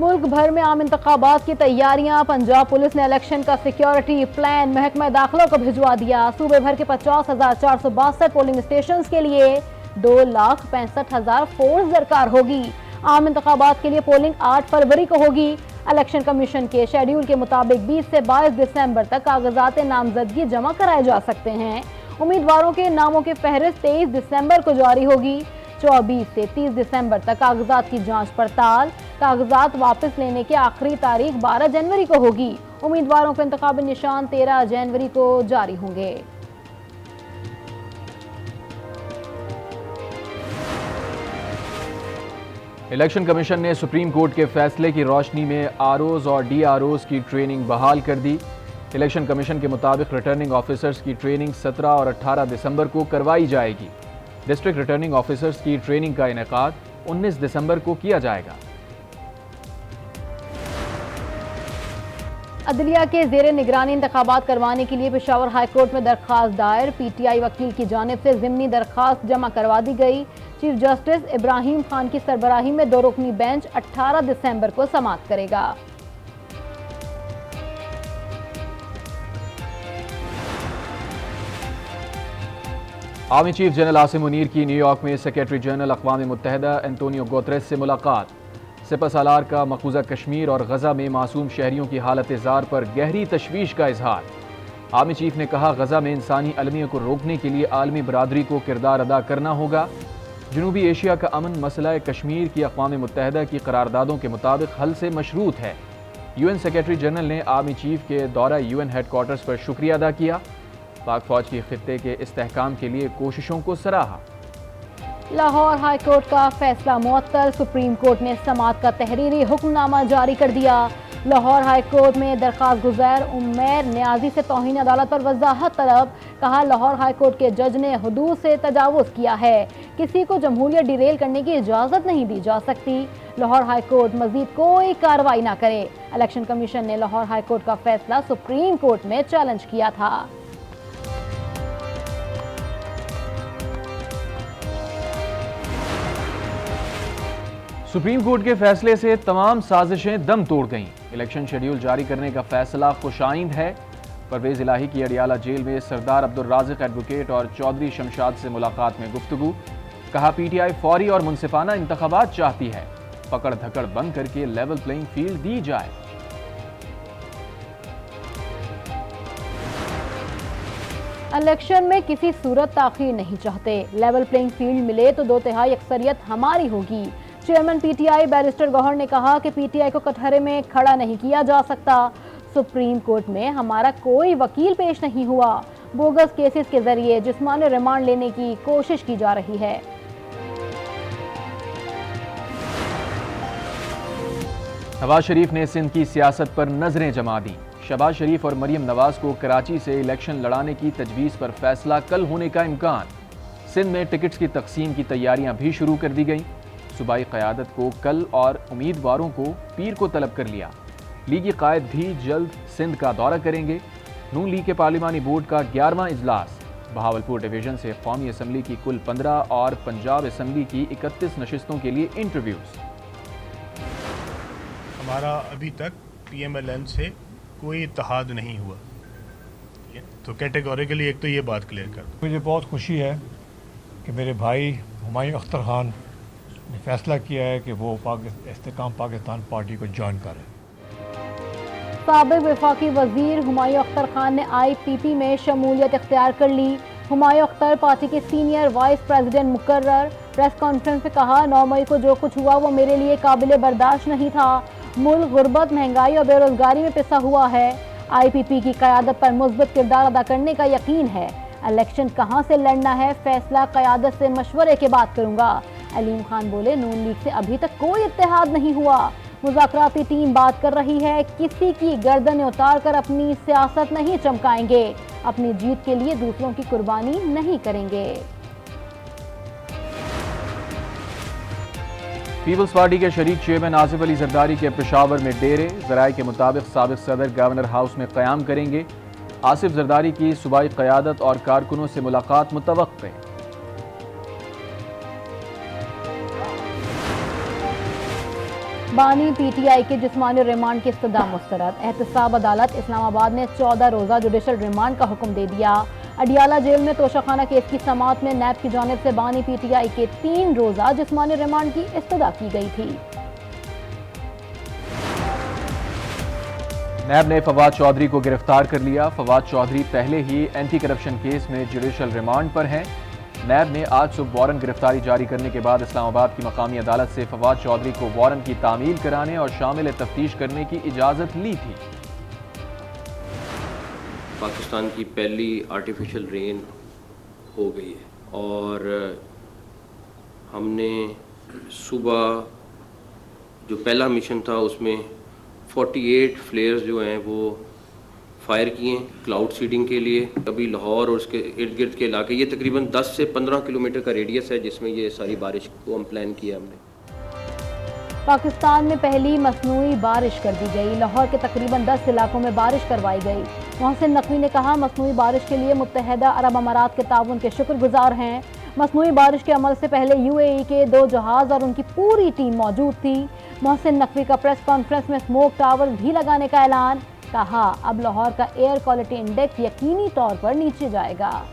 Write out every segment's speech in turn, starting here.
मुल्क भर में आम इंतखाबात की तैयारियां। पंजाब पुलिस ने इलेक्शन का सिक्योरिटी प्लान महकमा दाखिला को भिजवा दिया। सूबे भर के 50,462 पोलिंग स्टेशन के लिए 2,65,000 फोर्स दरकार होगी। आम इंतखाबात के लिए पोलिंग 8 फरवरी को होगी। इलेक्शन कमीशन के शेड्यूल के मुताबिक 20 से 22 दिसंबर तक कागजात नामजदगी जमा कराए जा सकते हैं। उम्मीदवारों के नामों की फहरिस्त 23 दिसंबर को जारी होगी। 24 से 30 दिसंबर तक कागजात की जांच पड़ताल। कागजात वापस लेने की आखिरी तारीख 12 जनवरी को होगी। उम्मीदवारों के इंतखाबी निशान 13 जनवरी को जारी होंगे। इलेक्शन कमीशन ने सुप्रीम कोर्ट के फैसले की रोशनी में आरओज और डीआरओज की ट्रेनिंग बहाल कर दी। इलेक्शन कमीशन के मुताबिक रिटर्निंग ऑफिसर्स की ट्रेनिंग 17 और 18 दिसंबर को करवाई जाएगी। डिस्ट्रिक्ट रिटर्निंग ऑफिसर्स की ट्रेनिंग का इनेकाद 19 दिसंबर को किया जाएगा। अदलिया के जेर निगरानी इंतखाबात करवाने के लिए पेशावर हाईकोर्ट में दरख्वास्त दायर। पीटीआई वकील की जानिब से ज़िमनी दरख्वास्त जमा करवा दी गई। चीफ जस्टिस इब्राहिम खान की सरबराही में 2 रुकनी बेंच 18 दिसंबर को समाअत करेगा। Army chief general Asim Munir की न्यूयॉर्क में सेक्रेटरी जनरल अक़वाम मुत्तहिदा एंटोनियो गुतरेस से मुलाकात। सिपहसालार का मकबूजा कश्मीर और गजा में मासूम शहरियों की हालत ज़ार पर गहरी तशवीश का इजहार। आर्मी चीफ ने कहा, गजा में इंसानी अलमिया को रोकने के लिए आलमी बरादरी को किरदार अदा करना होगा। जनूबी एशिया का अमन मसला कश्मीर की अक़वाम मुत्तहिदा की करारदादों के मुताबिक हल से मशरूत है। यूएन सेक्रेटरी जनरल ने आर्मी चीफ के दौरा यूएन हेडक्वार्टर्स पर शुक्रिया अदा किया। पाक फौज की खित्ते के इस्तेहकाम के लिए कोशिशों को सराहा। लाहौर हाई कोर्ट का फैसला मुअत्तल। सुप्रीम कोर्ट ने समाअत का तहरीरी हुक्मनामा जारी कर दिया। लाहौर हाई कोर्ट में दरखास्त गुज़ैर उम्मेर न्याजी से तौहीन अदालत पर वजाहत तलब। कहा, लाहौर हाई कोर्ट के जज ने हुदूद से तजावुज़ किया है। किसी को जमहूरियत डिरेल करने की इजाज़त नहीं दी जा सकती। लाहौर हाई कोर्ट मजीद कोई कार्रवाई ना करे। इलेक्शन कमीशन ने लाहौर हाई कोर्ट का फैसला सुप्रीम कोर्ट में चैलेंज किया था। सुप्रीम कोर्ट के फैसले से तमाम साजिशें दम तोड़ गईं। इलेक्शन शेड्यूल जारी करने का फैसला खुशाइंद है। परवेज इलाही की अडियाला जेल में सरदार अब्दुल राज़िक एडवोकेट और चौधरी शमशाद से मुलाकात में गुफ्तगू। कहा, पीटीआई फौरी और मुनसिफाना इंतखाबात चाहती है। पकड़ धकड़ बंद करके लेवल प्लेइंग फील्ड दी जाए। इलेक्शन में किसी सूरत ताखीर नहीं चाहते। लेवल प्लेइंग फील्ड मिले तो 2/3 अक्सरियत हमारी होगी। चेयरमैन पीटीआई बैरिस्टर गौहर ने कहा कि पीटीआई को कटहरे में खड़ा नहीं किया जा सकता। सुप्रीम कोर्ट में हमारा कोई वकील पेश नहीं हुआ। बोगस केसेस के जरिए जिस्मानी रिमांड लेने की कोशिश की जा रही है। नवाज शरीफ ने सिंध की सियासत पर नजरें जमा दी। शहबाज शरीफ और मरियम नवाज को कराची से इलेक्शन लड़ाने की तजवीज़ पर फैसला कल होने का इम्कान। सिंध में टिकट्स की तकसीम की तैयारियां भी शुरू कर दी गईं। सूबाई क़यादत को कल और उम्मीदवारों को पीर को तलब कर लिया। लीगी कायद भी जल्द सिंध का दौरा करेंगे। नून लीग के पार्लिमानी बोर्ड का 11वां इजलास। बहावलपुर डिवीजन से कौमी असम्बली की कुल 15 और पंजाब असम्बली की 31 नशिस्तों के लिए इंटरव्यूज। हमारा अभी तक PMLN से कोई इत्तेहाद नहीं हुआ, तो कैटेगोरिकली एक तो ये बात क्लियर कर दूं। मुझे बहुत खुशी है कि मेरे भाई हुमायूं अख्तर खान ने फैसला किया है कि वो इस्तेकाम पाकिस्तान पार्टी को ज्वाइन करें। साबिक वफाकी वजीर हुमायूं अख्तर खान ने IPP में शमूलियत इख्तियार कर ली। हुमायूं अख्तर पार्टी के सीनियर वाइस प्रेसिडेंट मुकर्रर। प्रेस कॉन्फ्रेंस में कहा, 9 मई को जो कुछ हुआ वो मेरे लिए काबिल बर्दाश्त नहीं था। मुल्क गुर्बत, महंगाई और बेरोजगारी में पिसा हुआ है। IPP की क़यादत पर मुस्बत किरदार अदा करने का यकीन है। इलेक्शन कहाँ से लड़ना है फैसला क़यादत से मशवरे के बाद करूँगा। अलीम खान बोले, नून लीग से अभी तक कोई इत्तेहाद नहीं हुआ। मुज़ाकराती टीम बात कर रही है। किसी की गर्दनें उतार कर अपनी सियासत नहीं चमकाएंगे। अपनी जीत के लिए दूसरों की कुर्बानी नहीं करेंगे। पीपल्स पार्टी के शरीक चेयरमैन आसिफ अली जरदारी के पेशावर में डेरे। ज़राए के मुताबिक साबिक़ सदर गवर्नर हाउस में क़याम करेंगे। आसिफ जरदारी की सूबाई क़यादत और कारकुनों से मुलाकात मुतवक्के। बानी PTI के जिस्मानी रिमांड की इस्तदा मुस्तरद। एहतसाब अदालत इस्लामाबाद ने 14 रोज़ा जुडिशल रिमांड का हुक्म दे दिया। अडियाला जेल में तोशाखाना केस की समाअत में नैब की जानिब से बानी PTI के 3 रोज़ा जिस्मानी रिमांड की इस्तदा की गई थी। नैब ने फवाद चौधरी को गिरफ्तार कर लिया। फवाद चौधरी पहले ही एंटी करप्शन केस में जुडिशल रिमांड पर हैं। नैब ने आज सुबह वारंट गिरफ्तारी जारी करने के बाद इस्लामाबाद की मकामी अदालत से फवाद चौधरी को वारंट की तामील कराने और शामिल तफ्तीश करने की इजाज़त ली थी। पाकिस्तान की पहली आर्टिफिशियल रेन हो गई है और हमने सुबह जो पहला मिशन था उसमें 48 फ्लेयर्स जो हैं वो फायर किए क्लाउड सीडिंग के लिए। अभी लाहौर और उसके इर्द गिर्द के इलाके, ये तकरीबन 10 से 15 किलोमीटर का रेडियस है जिसमें ये सारी बारिश को हम प्लान किया हमने। पाकिस्तान में पहली मसनूई बारिश कर दी गई। लाहौर के तकरीबन 10 इलाकों में बारिश करवाई गई। मोहसिन नकवी ने कहा, मसनूई बारिश के लिए मुत्तहदा अरब अमारात के ताउन के शुक्रगुजार हैं। मसनूई बारिश के अमल से पहले UAE के 2 जहाज और उनकी पूरी टीम मौजूद थी। मोहसिन नकवी का प्रेस कॉन्फ्रेंस में स्मोक टावर भी लगाने का ऐलान। कहा, अब लाहौर का एयर क्वालिटी इंडेक्स यकीनी तौर पर नीचे जाएगा।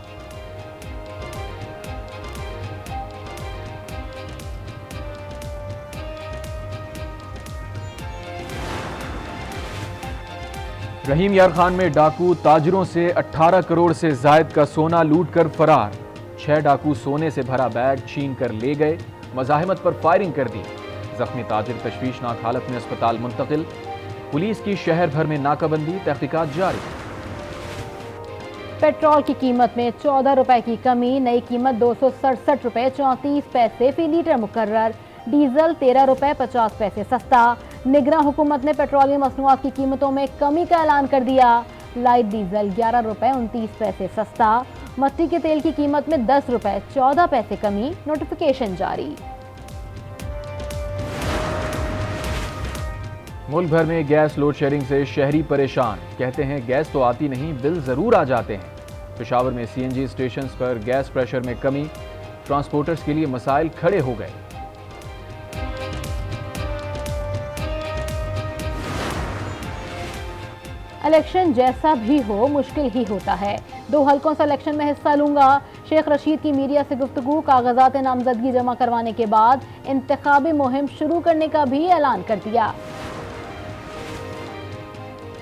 रहीम यार खान में डाकू ताजरों से 18 करोड़ से जायद का सोना लूट कर फरार। 6 डाकू सोने से भरा बैग छीन कर ले गए। मज़ाहमत पर फायरिंग कर दी। जख्मी ताजिर तशवीशनाक हालत में अस्पताल मुंतकिल। पुलिस की शहर भर में नाकाबंदी, तहकीकात जारी। पेट्रोल की कीमत में 14 रुपए की कमी। नई कीमत 267 रुपए 34 पैसे फी लीटर मुकर्रर। डीजल 13 रुपए 50 पैसे सस्ता। निगरान हुकूमत ने पेट्रोलियम मसनूआत की कीमतों में कमी का ऐलान कर दिया। लाइट डीजल 11 रुपए 29 पैसे सस्ता। मट्टी के तेल की कीमत में 10 रुपए 14 पैसे कमी। नोटिफिकेशन जारी। मुल्क भर में गैस लोड शेडिंग से शहरी परेशान। कहते हैं गैस तो आती नहीं, बिल जरूर आ जाते हैं। पेशावर में CNG स्टेशन पर गैस प्रेशर में कमी। ट्रांसपोर्टर्स के लिए मसाइल खड़े हो गए। इलेक्शन जैसा भी हो मुश्किल ही होता है। 2 हलकों से इलेक्शन में हिस्सा लूंगा। शेख रशीद की मीडिया से गुफ्तगू। कागजात नामजदगी जमा करवाने के बाद इंतखाबी मुहिम शुरू करने का भी ऐलान कर दिया।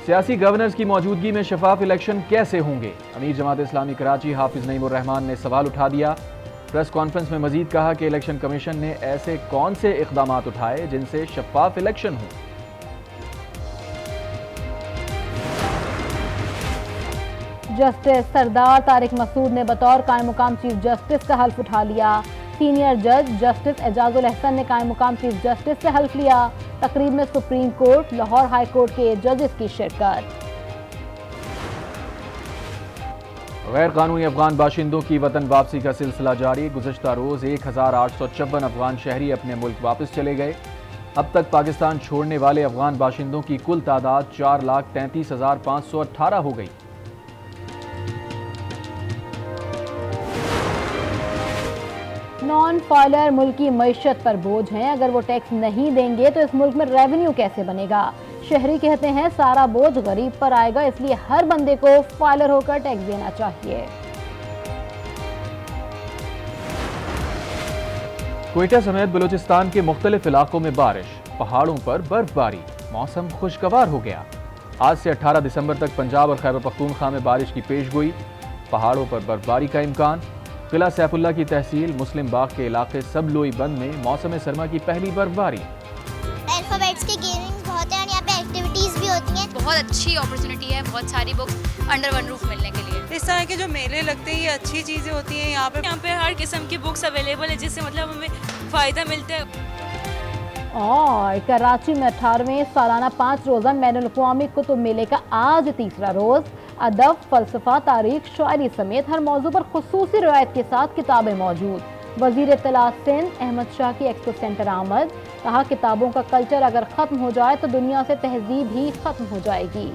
सियासी गवर्नर्स की मौजूदगी में शफाफ इलेक्शन कैसे होंगे? अमीर जमात इस्लामी कराची हाफिज नईमुर रहमान ने सवाल उठा दिया। प्रेस कॉन्फ्रेंस में मजीद कहा कि इलेक्शन कमीशन ने ऐसे कौन से इकदामात उठाए जिनसे शफाफ इलेक्शन हो। जस्टिस सरदार तारिक मसूद ने बतौर कायम मुकाम चीफ जस्टिस का हल्फ उठा लिया। सीनियर जज जस्टिस एजाजुल अहसन ने कायम मुकाम चीफ जस्टिस से हल्फ लिया। तकरीब में supreme court, Lahore high court के जजेस की शिरकत। गैर कानूनी अफगान बाशिंदों की वतन वापसी का सिलसिला जारी। गुज़श्ता रोज 1854 अफगान शहरी अपने मुल्क वापस चले गए। अब तक पाकिस्तान छोड़ने वाले अफगान बाशिंदों की कुल तादाद 4,33,518 हो गई। नॉन फाइलर मुल्की मईशत पर बोझ हैं। अगर वो टैक्स नहीं देंगे तो इस मुल्क में रेवेन्यू कैसे बनेगा? शहरी कहते हैं सारा बोझ गरीब पर आएगा, इसलिए हर बंदे को फाइलर होकर टैक्स देना चाहिए। क्वेटा समेत बलूचिस्तान के मुख्तलिफ इलाकों में बारिश, पहाड़ों पर बर्फबारी, मौसम खुशगवार हो गया। आज से 18 दिसंबर तक पंजाब और खैबर पख्तूनख्वा में बारिश की पेशगोई। पहाड़ों पर बर्फबारी का इम्कान। किला सैफुल्ला की तहसील मुस्लिम बाग के इलाके सब लोई बंद में मौसम सरमा की पहली बर्फबारी। अल्फाबेट्स के गेमिंग बहुत है और यहाँ पे एक्टिविटीज भी होती हैं। बहुत अच्छी अपॉर्चुनिटी है, बहुत सारी बुक्स अंडर वन रूफ मिलने के लिए। इस तरह के जो मेले लगते हैं ये अच्छी चीज़ें होती हैं। यहाँ पे हर किस्म की बुक्स अवेलेबल है जिससे मतलब हमें फ़ायदा मिलता है। और कराची में 18वें सालाना 5 रोज़ा बैनुल अक़वामी कुतुब मेले का आज तीसरा रोज़। अदब, फ़लसफ़ा, तारीख, शायरी समेत हर मौजू पर खुसूसी रिवायत के साथ किताबें मौजूद। वज़ीर इत्तलात सिंध अहमद शाह की एक्सपो सेंटर आमद। कहा किताबों का कल्चर अगर ख़त्म हो जाए तो दुनिया से तहजीब ही ख़त्म हो जाएगी।